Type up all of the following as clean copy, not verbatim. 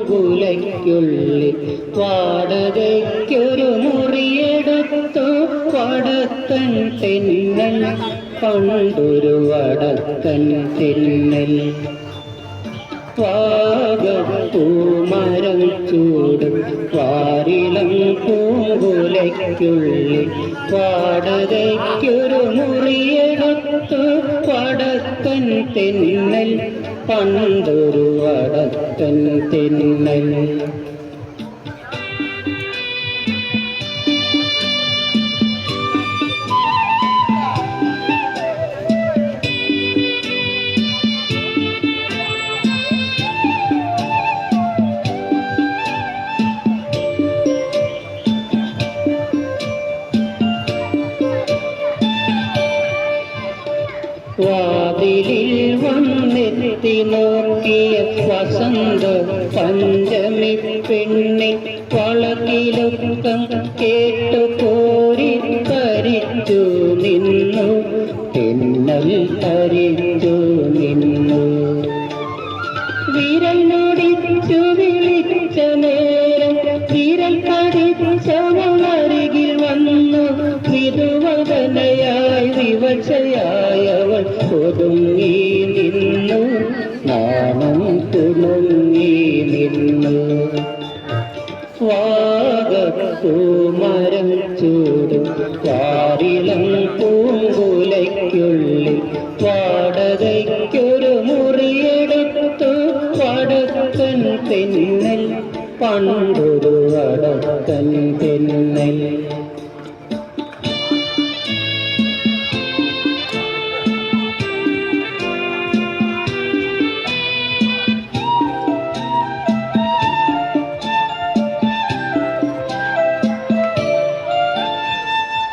പൂങ്കുലയ്ക്കുള്ളിൽ വാടകയ്ക്കൊരു മുറിയെടുത്തു വടക്കൻ തെന്നൽ പണ്ടൊരു വടക്കൻ തെന്നൽ വാഗപ്പൂമരം ചൂടും വാരിളം പൂങ്കുലയ്ക്കുള്ളിൽ വാടകയ്ക്കൊരു മുറിയെടുത്തു വടക്കൻ തെന്നൽ പണ്ടൊരു വടക്കൻ തെന്നൽ വാതിലിൽ വന്നെത്തി നോക്കിയ വസന്ത പഞ്ചമി പെണ്ണെ വളക്കിലൊക്കം കേട്ടു കോരി തരിച്ചു നിന്നു തെന്നൽ തരിച്ചു നിന്നു വിരൽ നോടിച്ചു വിളിച്ച നേരം വിരൽ കടിച്ചവളരികിൽ വന്നു വിധുവദനയായി വിവശയായവൾ ഒതുങ്ങി നിന്നു നാണം തുണങ്ങി നിന്നു വാഗപ്പൂമരം ചൂടും വാരിളം പൂങ്കുലയ്ക്കുള്ളിൽ വാടകയ്ക്കൊരു മുറിയെടുത്തു വടക്കൻ തെന്നൽ പണ്ടൊരു വടക്കൻ തെന്നൽ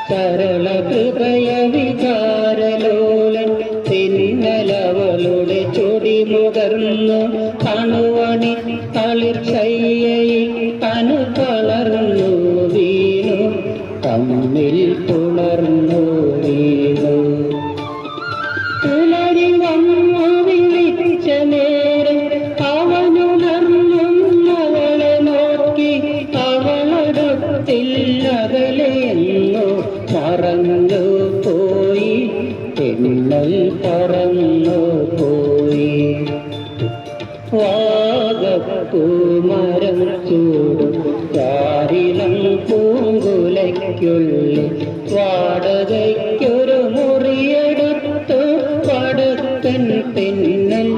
സരള ഹൃദയ വികാരലോലൻ തെന്നലവളുടെ ചൊടിമുകർന്നു അണുവണി തളിർച്ചയ്യയിൽ അനുകളർന്നു വീണു തമ്മിൽ പുണർന്നു വീണു പുലരി വന്നു വിളിച്ച നേരം അവനുണർന്നു അവളെ നോക്കി അവളടുത്തില്ലകലെന്നു പറന്നു പോയി തെന്നൽ പറന്നു പോയി വാഗപ്പൂമരം ചൂടും വാരിളം പൂങ്കുലയ്ക്കുള്ളിൽ വാടകയ്ക്കൊരു മുറിയെടുത്തു വടക്കൻ തെന്നൽ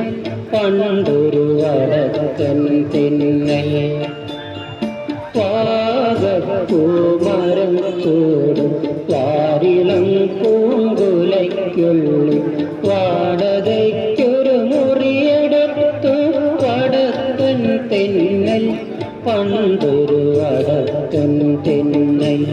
പണ്ടൊരു വടക്കൻ തെന്നൽ വാഗപ്പൂമരം ചൂടും വാരിളം പൂങ്കുലയ്ക്കുള്ളിൽ വാടകയ്ക്കൊരു മുറിയെടുത്തു വടക്കൻ തെന്നൽ പണ്ടൊരു വടക്കൻ തെന്നൽ